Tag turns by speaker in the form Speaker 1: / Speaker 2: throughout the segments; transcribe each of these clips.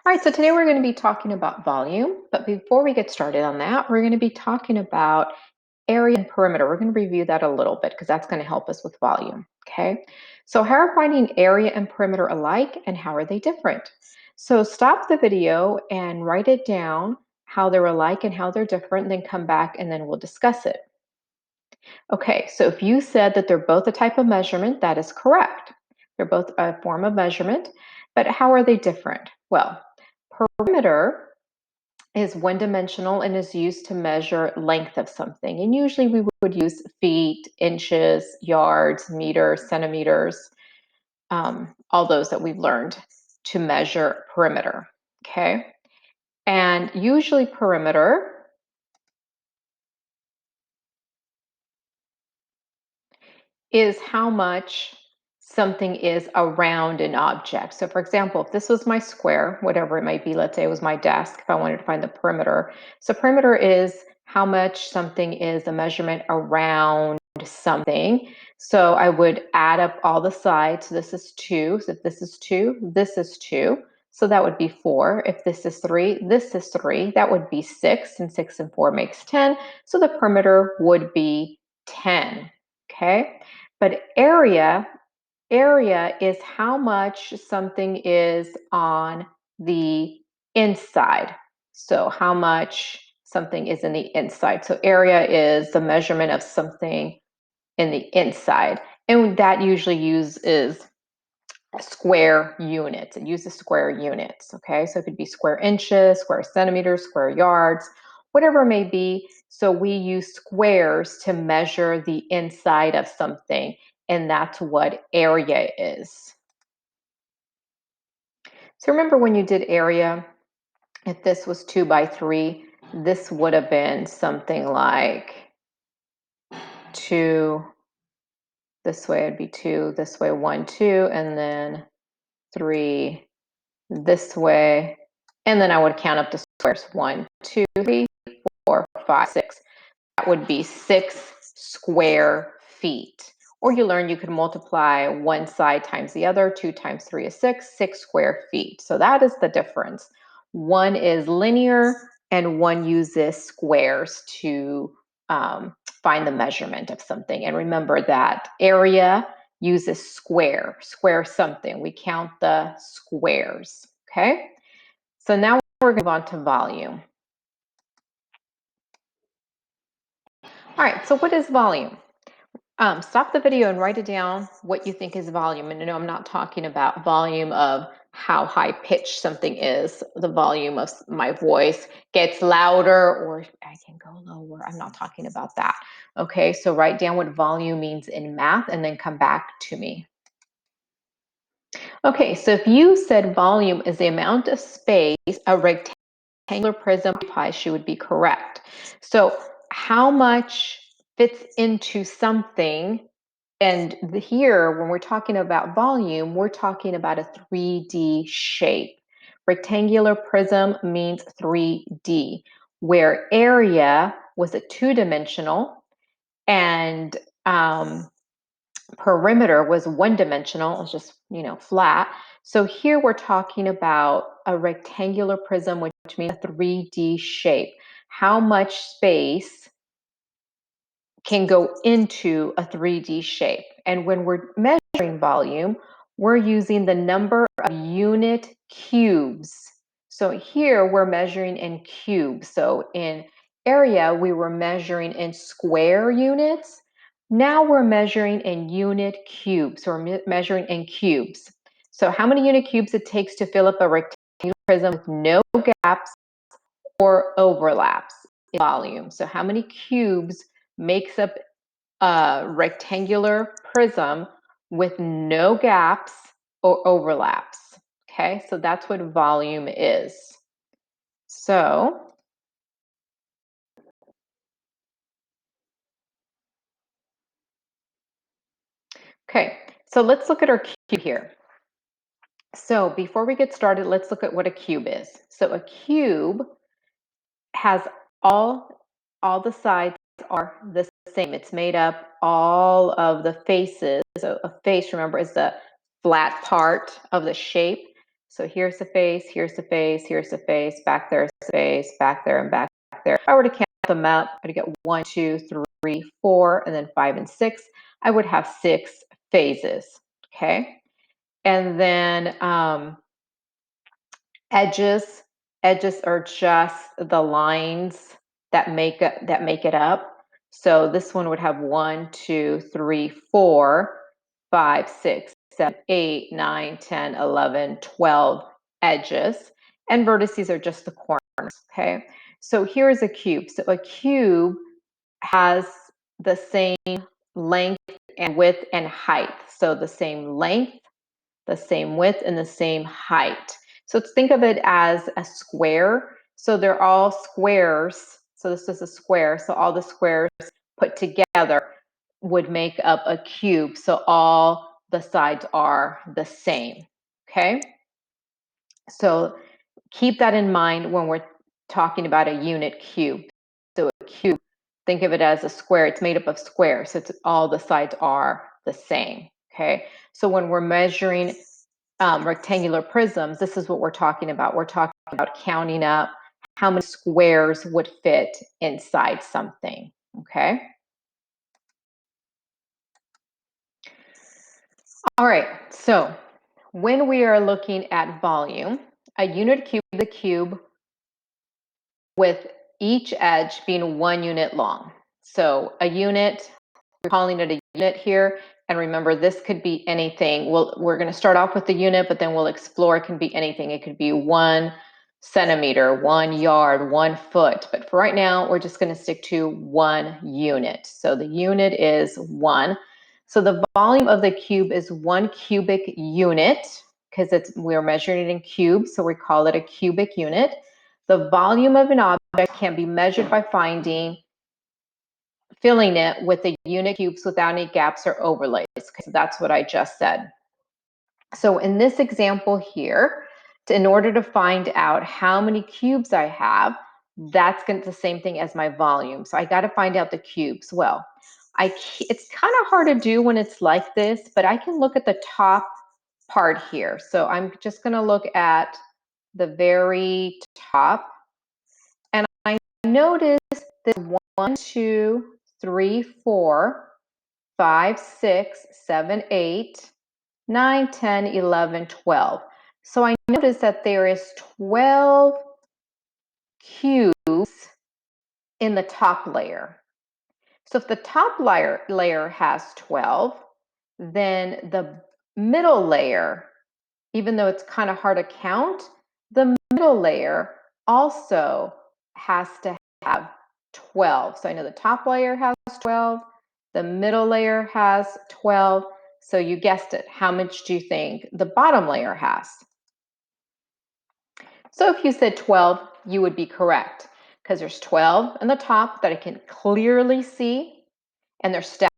Speaker 1: All right, so today we're going to be talking about volume, but before we get started on that, we're going to be talking about area and perimeter. We're going to review that a little bit because that's going to help us with volume, okay? So how are finding area and perimeter alike and how are they different? So stop the video and write it down how they're alike and how they're different, and then come back and then we'll discuss it. Okay, so if you said that they're both a type of measurement, that is correct. They're both a form of measurement, but how are they different? Well, perimeter is one-dimensional and is used to measure length of something. And usually we would use feet, inches, yards, meters, centimeters, all those that we've learned to measure perimeter, okay? And usually perimeter is how much something is around an object. So for example, if this was my square, whatever it might be, let's say it was my desk, if I wanted to find the perimeter. So perimeter is how much something is a measurement around something. So I would add up all the sides. So this is 2. So if this is 2, this is 2. So that would be 4. If this is 3, this is 3. That would be 6. And 6 and 4 makes 10. So the perimeter would be 10. Okay. But area is how much something is on the inside. So how much something is in the inside. So area is the measurement of something in the inside. And that usually uses square units. It uses square units, okay? So it could be square inches, square centimeters, square yards, whatever it may be. So we use squares to measure the inside of something, and that's what area is. So remember when you did area, if this was 2 by 3, this would have been something like 2, this way it'd be 2, this way 1, 2, and then 3 this way. And then I would count up the squares. 1, 2, 3, 4, 5, 6. That would be 6 square feet. Or you learn you could multiply one side times the other. 2 times 3 is 6, 6 square feet. So that is the difference. One is linear and one uses squares to find the measurement of something. And remember that area uses square something. We count the squares, okay? So now we're going to move on to volume. All right, so what is volume? Stop the video and write it down what you think is volume. And no, I'm not talking about volume of how high pitched something is. The volume of my voice gets louder or I can go lower. I'm not talking about that. Okay, so write down what volume means in math and then come back to me. Okay, so if you said volume is the amount of space a rectangular prism occupies, you would be correct. So how much fits into something? And here, when we're talking about volume, we're talking about a 3D shape. Rectangular prism means 3D, where area was a two-dimensional and perimeter was one-dimensional. It's just, flat. So here we're talking about a rectangular prism, which means a 3D shape. How much space can go into a 3D shape? And when we're measuring volume, we're using the number of unit cubes. So here we're measuring in cubes. So in area, we were measuring in square units. Now we're measuring in unit cubes. So we're measuring in cubes. So how many unit cubes it takes to fill up a rectangular prism with no gaps or overlaps in volume. So how many cubes makes up a rectangular prism with no gaps or overlaps? Okay, so that's what volume is. So okay, so let's look at our cube here. So before we get started, let's look at what a cube is. So a cube has all the sides are the same. It's made up all of the faces. So a face, remember, is the flat part of the shape. So here's the face, here's the face, here's the face, back there's the face, back there and back there. If I were to count them up, I'd get 1, 2, 3, 4, and then 5 and 6. I would have 6 phases, okay? And then edges. Edges are just the lines that make it up. So this one would have 1, 2, 3, 4, 5, 6, 7, 8, 9, 10, 11, 12 edges. And vertices are just the corners, okay? So here is a cube. So a cube has the same length and width and height. So the same length, the same width, and the same height. So think of it as a square. So they're all squares. So this is a square. So all the squares put together would make up a cube. So all the sides are the same. Okay? So keep that in mind when we're talking about a unit cube. So a cube, think of it as a square. It's made up of squares. So it's all the sides are the same. Okay? So when we're measuring rectangular prisms, this is what we're talking about. We're talking about counting up how many squares would fit inside something, okay? All right, so when we are looking at volume, a unit cube is a cube with each edge being 1 unit long. So a unit, we're calling it a unit here. And remember, this could be anything. We're going to start off with the unit, but then we'll explore. It can be anything. It could be 1 centimeter, 1 yard, 1 foot. But for right now, we're just going to stick to 1 unit. So the unit is 1. So the volume of the cube is 1 cubic unit because we're measuring it in cubes. So we call it a cubic unit. The volume of an object can be measured by filling it with the unit cubes without any gaps or overlays. So that's what I just said. So in this example here, in order to find out how many cubes I have, that's the same thing as my volume. So I got to find out the cubes. Well, it's kind of hard to do when it's like this, but I can look at the top part here. So I'm just going to look at the very top. And I notice this 1, 2, 3, 4, 5, 6, 7, 8, 9, 10, 11, 12. So I notice that there is 12 cubes in the top layer. So if the top layer has 12, then the middle layer, even though it's kind of hard to count, the middle layer also has to have 12. So I know the top layer has 12, the middle layer has 12. So you guessed it. How much do you think the bottom layer has? So if you said 12, you would be correct because there's 12 in the top that I can clearly see, and they're stacked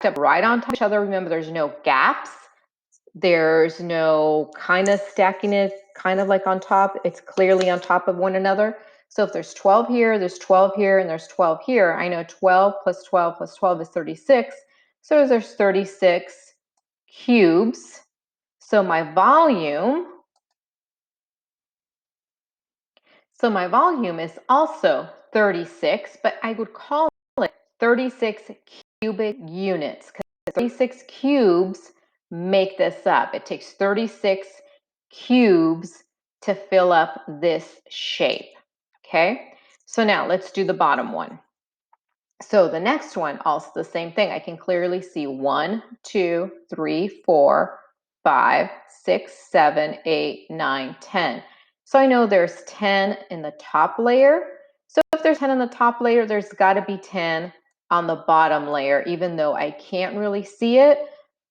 Speaker 1: up right on top of each other. Remember, there's no gaps. There's no kind of stacking it kind of like on top. It's clearly on top of one another. So if there's 12 here, there's 12 here, and there's 12 here, I know 12 plus 12 plus 12 is 36. So there's 36 cubes. So my volume is also 36, but I would call it 36 cubic units because 36 cubes make this up. It takes 36 cubes to fill up this shape. Okay, so now let's do the bottom one. So the next one, also the same thing. I can clearly see 1, 2, 3, 4, 5, 6, 7, 8, 9, 10. So I know there's 10 in the top layer. So if there's 10 in the top layer, there's got to be 10 on the bottom layer, even though I can't really see it,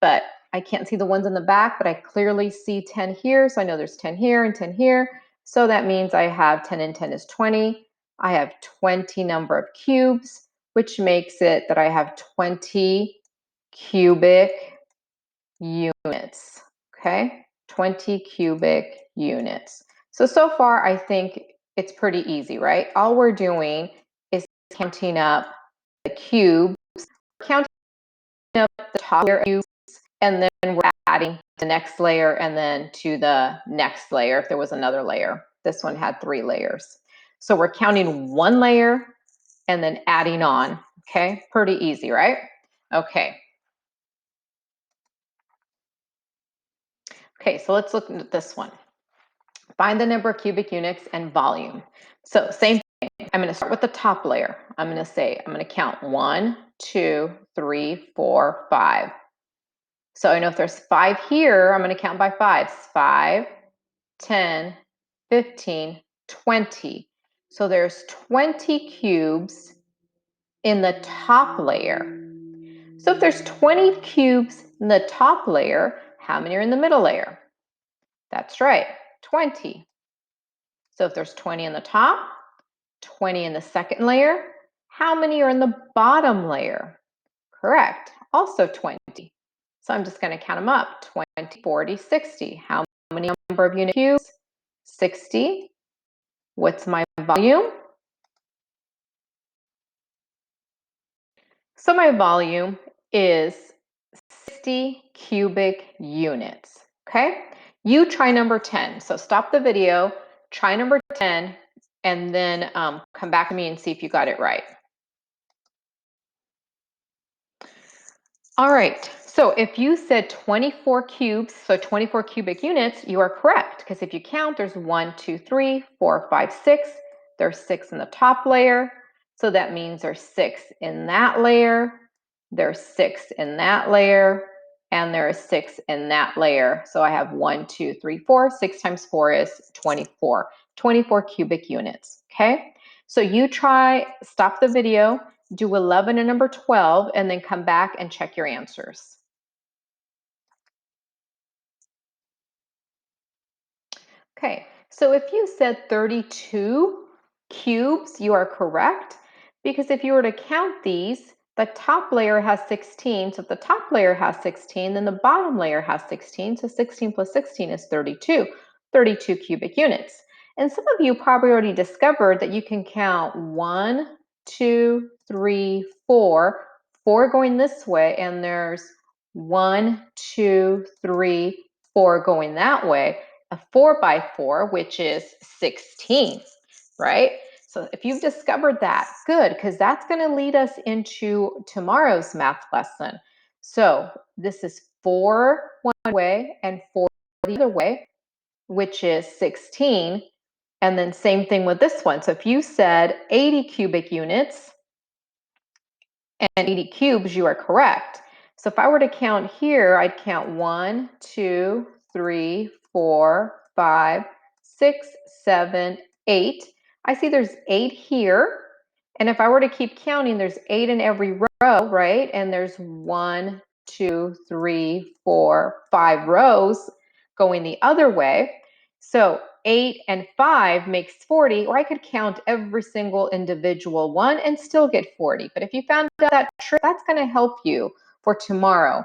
Speaker 1: but I can't see the ones in the back, but I clearly see 10 here. So I know there's 10 here and 10 here. So that means I have 10 and 10 is 20. I have 20 number of cubes, which makes it that I have 20 cubic units, okay? 20 cubic units. So far, I think it's pretty easy, right? All we're doing is counting up the cubes, counting up the top layer cubes, and then we're adding the next layer and then to the next layer if there was another layer. This one had 3 layers. So we're counting 1 layer and then adding on, okay? Pretty easy, right? Okay. Okay, so let's look at this one. Find the number of cubic units and volume. So same thing. I'm going to start with the top layer. I'm going to count 1, 2, 3, 4, 5. So I know if there's 5 here, I'm going to count by 5s. 5, 10, 15, 20. So there's 20 cubes in the top layer. So if there's 20 cubes in the top layer, how many are in the middle layer? That's right, 20. So if there's 20 in the top, 20 in the second layer, how many are in the bottom layer? Correct, also 20. So I'm just going to count them up, 20, 40, 60. How many number of unit cubes? 60. What's my volume? So my volume is 60 cubic units, okay? You try number 10. So stop the video, try number 10, and then come back to me and see if you got it right. All right, so if you said 24 cubes, so 24 cubic units, you are correct. Because if you count, there's 1, 2, 3, 4, 5, 6. There's 6 in the top layer. So that means there's 6 in that layer. There's 6 in that layer. And there is 6 in that layer. So I have 1, 2, 3, 4. 6 times 4 is 24. 24 cubic units, okay? So you try, stop the video, do 11 and number 12, and then come back and check your answers. Okay, so if you said 32 cubes, you are correct, because if you were to count these, the top layer has 16, so if the top layer has 16, then the bottom layer has 16, so 16 plus 16 is 32, 32 cubic units. And some of you probably already discovered that you can count 1, 2, 3, 4, 4 going this way, and there's 1, 2, 3, 4 going that way, a 4 by 4, which is 16, right? So if you've discovered that, good, because that's going to lead us into tomorrow's math lesson. So this is 4 one way and 4 the other way, which is 16. And then same thing with this one. So if you said 80 cubic units and 80 cubes, you are correct. So if I were to count here, I'd count 1, 2, 3, 4, 5, 6, 7, 8. I see there's 8 here. And if I were to keep counting, there's 8 in every row, right? And there's 1, 2, 3, 4, 5 rows going the other way. So 8 and 5 makes 40, or I could count every single individual one and still get 40. But if you found out that trick, that's going to help you for tomorrow.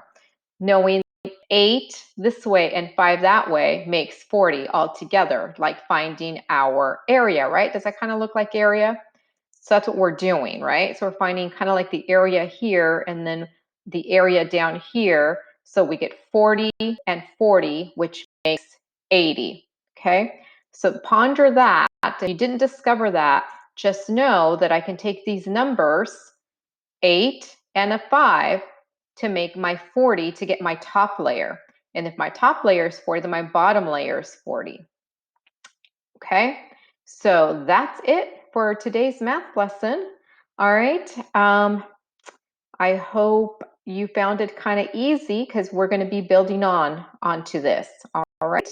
Speaker 1: Knowing 8 this way and 5 that way makes 40 altogether, like finding our area, right? Does that kind of look like area? So that's what we're doing, right? So we're finding kind of like the area here and then the area down here. So we get 40 and 40, which makes 80, okay? So ponder that. If you didn't discover that, just know that I can take these numbers, 8 and a 5, to make my 40 to get my top layer. And if my top layer is 40, then my bottom layer is 40. Okay, so that's it for today's math lesson. All right, I hope you found it kind of easy because we're going to be building onto this. All right.